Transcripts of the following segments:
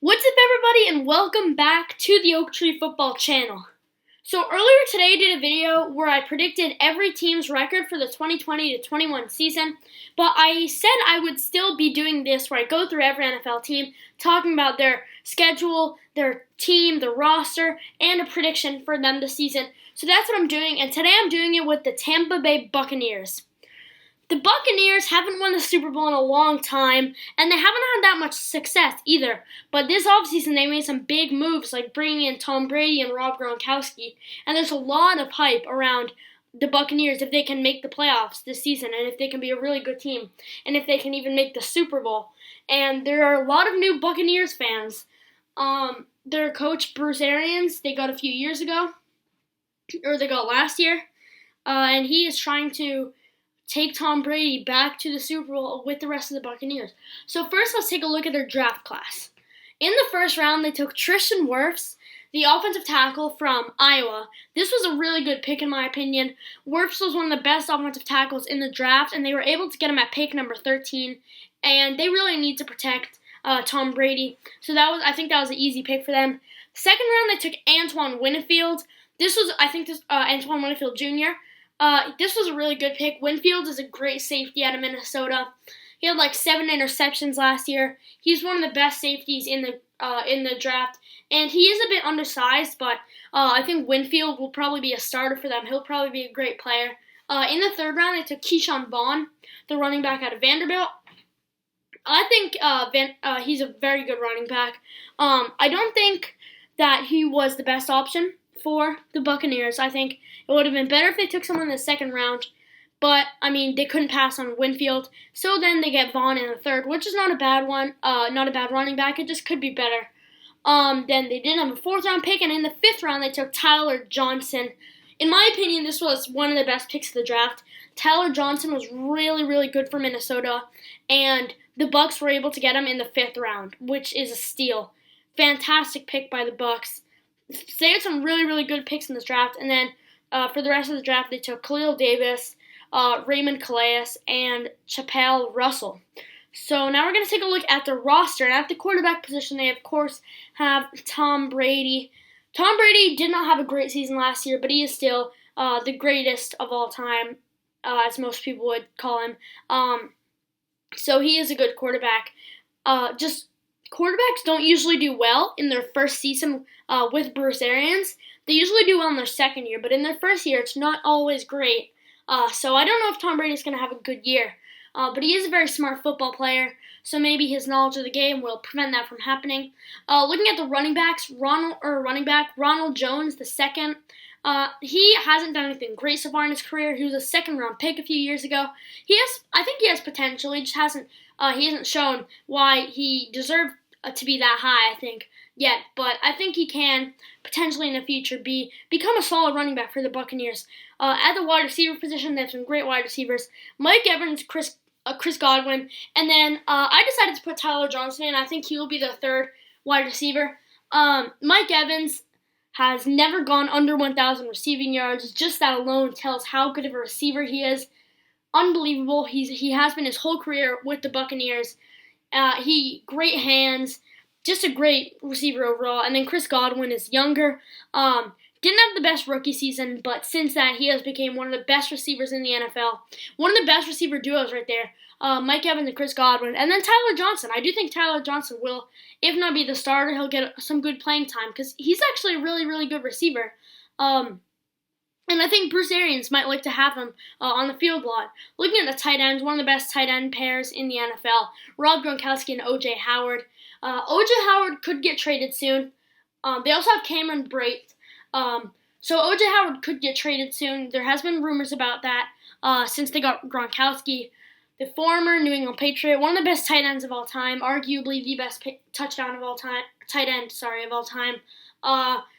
What's up, everybody, and welcome back to the Oak Tree Football channel. So earlier today I did a video where I predicted every team's record for the 2020 to 21 season, but I said I would still be doing this where I go through every NFL team, talking about their schedule, their team, the roster, and a prediction for them this season. So that's what I'm doing, and today I'm doing it with the Tampa Bay Buccaneers. The Buccaneers haven't won the Super Bowl in a long time, and they haven't had that much success either. But this offseason, they made some big moves, like bringing in Tom Brady and Rob Gronkowski. And there's a lot of hype around the Buccaneers if they can make the playoffs this season, and if they can be a really good team, and if they can even make the Super Bowl. And there are a lot of new Buccaneers fans. Their coach, Bruce Arians, they got a few years ago, or they got last year, and he is trying to take Tom Brady back to the Super Bowl with the rest of the Buccaneers. So first, let's take a look at their draft class. In the first round, they took Tristan Wirfs, the offensive tackle from Iowa. This was a really good pick in my opinion. Wirfs was one of the best offensive tackles in the draft, and they were able to get him at pick number 13, and they really need to protect Tom Brady. So I think that was an easy pick for them. Second round, they took Antoine Winfield. Antoine Winfield Jr. This was a really good pick. Winfield is a great safety out of Minnesota. He had like 7 interceptions last year. He's one of the best safeties in the draft, and he is a bit undersized, but I think Winfield will probably be a starter for them. He'll probably be a great player. In the third round, they took Keyshawn Vaughn, the running back out of Vanderbilt. I think he's a very good running back. I don't think that he was the best option for the Buccaneers. I think it would have been better if they took someone in the second round, but, they couldn't pass on Winfield, so then they get Vaughn in the third, which is not a bad one, not a bad running back, it just could be better. Then they did have a fourth round pick, and in the fifth round they took Tyler Johnson. In my opinion, this was one of the best picks of the draft. Tyler Johnson was really, really good for Minnesota, and the Bucs were able to get him in the fifth round, which is a steal. Fantastic pick by the Bucs. They had some really, really good picks in this draft, and then for the rest of the draft, they took Khalil Davis, Raymond Calais, and Chappelle Russell. So now we're going to take a look at the roster. And at the quarterback position, they, of course, have Tom Brady. Tom Brady did not have a great season last year, but he is still the greatest of all time, as most people would call him. So he is a good quarterback. Quarterbacks don't usually do well in their first season with Bruce Arians. They usually do well in their second year, but in their first year, it's not always great. So I don't know if Tom Brady's going to have a good year. But he is a very smart football player, so maybe his knowledge of the game will prevent that from happening. Looking at the running backs, Ronald Jones, the second. He hasn't done anything great so far in his career. He was a second-round pick a few years ago. I think he has potential. He just hasn't shown why he deserved to be that high, I think, yet. But I think he can potentially in the future become a solid running back for the Buccaneers. At the wide receiver position, they have some great wide receivers: Mike Evans, Chris Godwin, and then I decided to put Tyler Johnson in. I think he will be the third wide receiver. Mike Evans has never gone under 1,000 receiving yards. Just that alone tells how good of a receiver he is. Unbelievable. He has been his whole career with the Buccaneers. Great hands, just a great receiver overall. And then Chris Godwin is younger. Didn't have the best rookie season, but since that, he has become one of the best receivers in the NFL. One of the best receiver duos right there. Mike Evans and Chris Godwin. And then Tyler Johnson. I do think Tyler Johnson will, if not be the starter, he'll get some good playing time because he's actually a really, really good receiver. And I think Bruce Arians might like to have him on the field a lot. Looking at the tight ends, one of the best tight end pairs in the NFL, Rob Gronkowski and O.J. Howard. O.J. Howard could get traded soon. They also have Cameron Brate. So O.J. Howard could get traded soon. There has been rumors about that since they got Gronkowski. The former New England Patriot, one of the best tight ends of all time, arguably the best tight end of all time.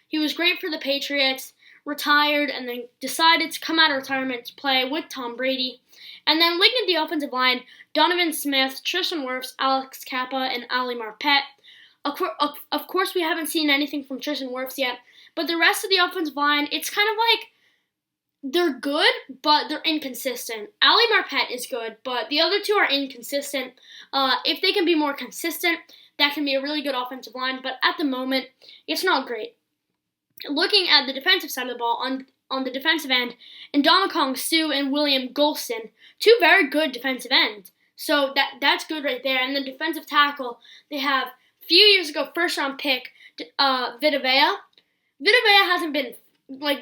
He was great for the Patriots, retired, and then decided to come out of retirement to play with Tom Brady. And then looking at the offensive line, Donovan Smith, Tristan Wirfs, Alex Kappa, and Ali Marpet. Of course, we haven't seen anything from Tristan Wirfs yet, but the rest of the offensive line, it's kind of like they're good, but they're inconsistent. Ali Marpet is good, but the other two are inconsistent. If they can be more consistent, that can be a really good offensive line, but at the moment, it's not great. Looking at the defensive side of the ball, on the defensive end, Ndamukong Suh and William Golston, two very good defensive ends. So that's good right there. And the defensive tackle, they have a few years ago first-round pick Vita Vea. Vita Vea hasn't been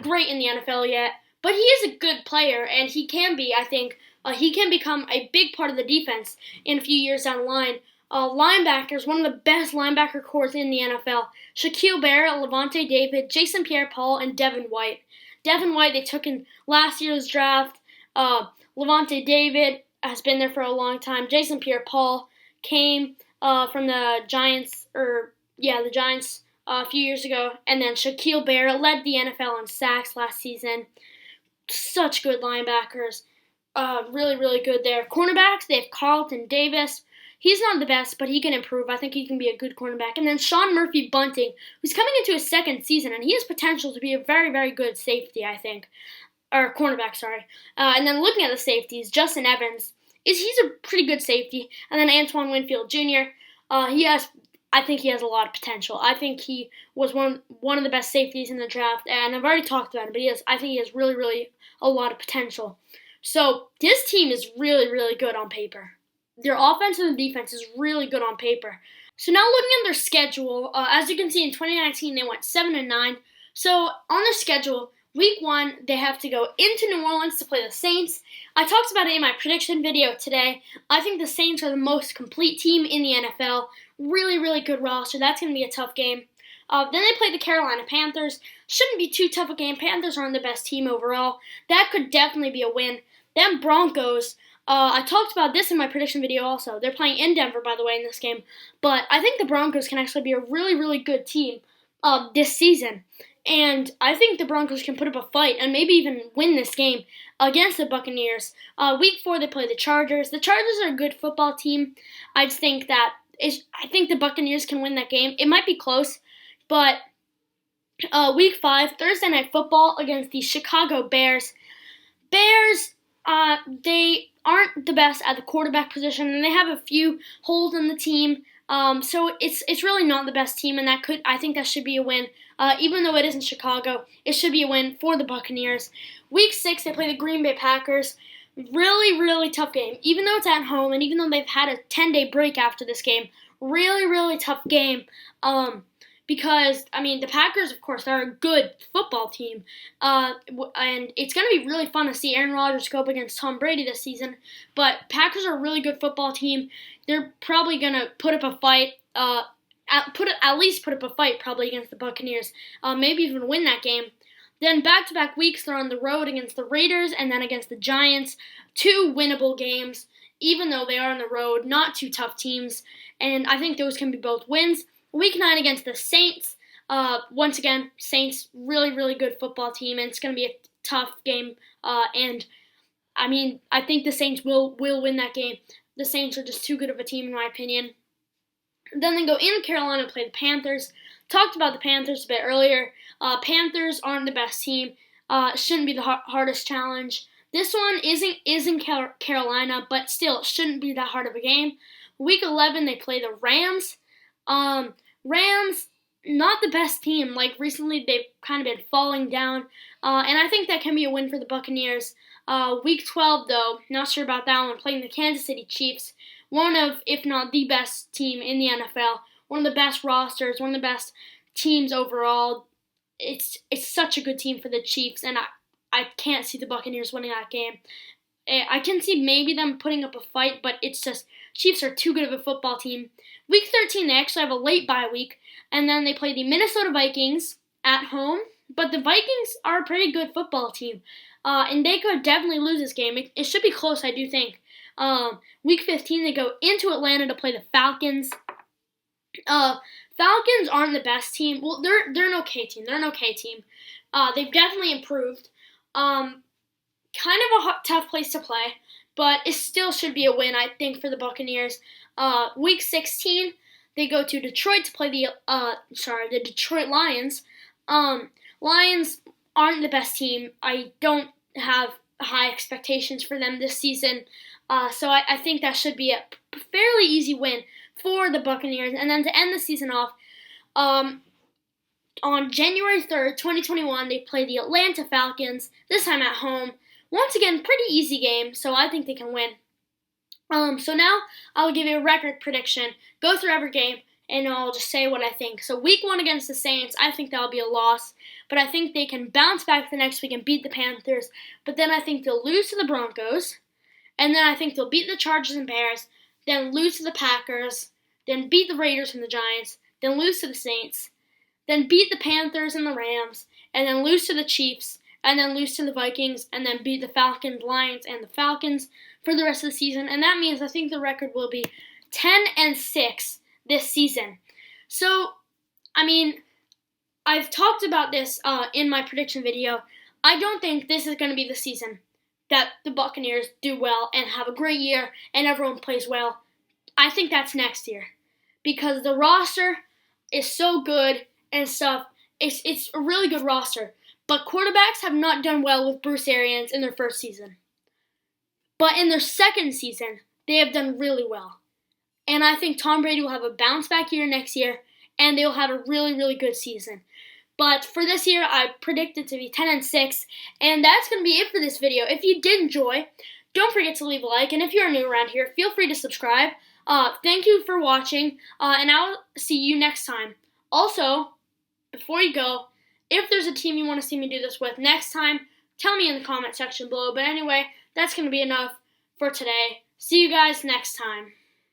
great in the NFL yet, but he is a good player, and he can be, I think, he can become a big part of the defense in a few years down the line. Linebackers, one of the best linebacker corps in the NFL. Shaquille Barrett, Levante David, Jason Pierre-Paul, and Devin White. Devin White they took in last year's draft. Levante David has been there for a long time. Jason Pierre-Paul came from the Giants, the Giants a few years ago. And then Shaquille Barrett led the NFL in sacks last season. Such good linebackers. Really, really good there. Cornerbacks, they have Carlton Davis. He's not the best, but he can improve. I think he can be a good cornerback. And then Sean Murphy-Bunting, who's coming into his second season, and he has potential to be a very, very good safety, I think. Or cornerback, sorry. And then looking at the safeties, Justin Evans, he's a pretty good safety. And then Antoine Winfield Jr., I think he has a lot of potential. I think he was one of the best safeties in the draft, and I've already talked about him, but I think he has really, really a lot of potential. So this team is really, really good on paper. Their offense and defense is really good on paper. So now looking at their schedule, as you can see in 2019 they went 7-9. So on their schedule, week 1 they have to go into New Orleans to play the Saints. I talked about it in my prediction video today. I think the Saints are the most complete team in the NFL. Really, really good roster. That's going to be a tough game. Then they play the Carolina Panthers. Shouldn't be too tough a game. Panthers aren't the best team overall. That could definitely be a win. Then Broncos. I talked about this in my prediction video also. They're playing in Denver, by the way, in this game. But I think the Broncos can actually be a really, really good team this season. And I think the Broncos can put up a fight and maybe even win this game against the Buccaneers. Week 4, they play the Chargers. The Chargers are a good football team. I think the Buccaneers can win that game. It might be close, but week 5, Thursday Night Football against the Chicago Bears. Bears, they aren't the best at the quarterback position, and they have a few holes in the team. So it's really not the best team, and I think that should be a win. Even though it is in Chicago, it should be a win for the Buccaneers. Week 6, they play the Green Bay Packers. Really, really tough game. Even though it's at home, and even though they've had a 10-day break after this game, really, really tough game. Because, the Packers, of course, are a good football team. And it's going to be really fun to see Aaron Rodgers go up against Tom Brady this season. But Packers are a really good football team. They're probably going to put up a fight, at least put up a fight probably against the Buccaneers. Maybe even win that game. Then back-to-back weeks, they're on the road against the Raiders and then against the Giants. 2 winnable games, even though they are on the road. Not 2 tough teams. And I think those can be both wins. Week 9 against the Saints. Once again, Saints, really, really good football team, and it's going to be a tough game. I think the Saints will win that game. The Saints are just too good of a team, in my opinion. Then they go in Carolina and play the Panthers. Talked about the Panthers a bit earlier. Panthers aren't the best team. Shouldn't be the hardest challenge. This one is in Carolina, but still, it shouldn't be that hard of a game. Week 11, they play the Rams. Rams, not the best team. Recently, they've kind of been falling down. And I think that can be a win for the Buccaneers. Week 12, though, not sure about that one, playing the Kansas City Chiefs. One of, if not the best team in the NFL. One of the best rosters, one of the best teams overall. It's such a good team for the Chiefs, and I can't see the Buccaneers winning that game. I can see maybe them putting up a fight, but it's just Chiefs are too good of a football team. Week 13, they actually have a late bye week, and then they play the Minnesota Vikings at home. But the Vikings are a pretty good football team, and they could definitely lose this game. It should be close, I do think. Week 15, they go into Atlanta to play the Falcons. Falcons aren't the best team. Well, they're an okay team. They've definitely improved. Kind of a tough place to play, but it still should be a win, I think, for the Buccaneers. Week 16, they go to Detroit to play the Detroit Lions. Lions aren't the best team. I don't have high expectations for them this season. So I think that should be a fairly easy win for the Buccaneers. And then to end the season off, on January 3rd, 2021, they play the Atlanta Falcons, this time at home. Once again, pretty easy game, so I think they can win. So now I'll give you a record prediction, go through every game, and I'll just say what I think. So week 1 against the Saints, I think that'll be a loss, but I think they can bounce back the next week and beat the Panthers, but then I think they'll lose to the Broncos, and then I think they'll beat the Chargers and Bears, then lose to the Packers, then beat the Raiders and the Giants, then lose to the Saints, then beat the Panthers and the Rams, and then lose to the Chiefs, and then lose to the Vikings, and then beat the Falcons, Lions, and the Falcons for the rest of the season. And that means I think the record will be 10-6 this season. So, I mean, I've talked about this in my prediction video. I don't think this is going to be the season that the Buccaneers do well and have a great year and everyone plays well. I think that's next year because the roster is so good and stuff. It's a really good roster. But quarterbacks have not done well with Bruce Arians in their first season. But in their second season, they have done really well. And I think Tom Brady will have a bounce-back year next year, and they will have a really, really good season. But for this year, I predict it to be 10-6, and that's going to be it for this video. If you did enjoy, don't forget to leave a like, and if you're new around here, feel free to subscribe. Thank you for watching, and I'll see you next time. Also, before you go, if there's a team you want to see me do this with next time, tell me in the comment section below. But anyway, that's going to be enough for today. See you guys next time.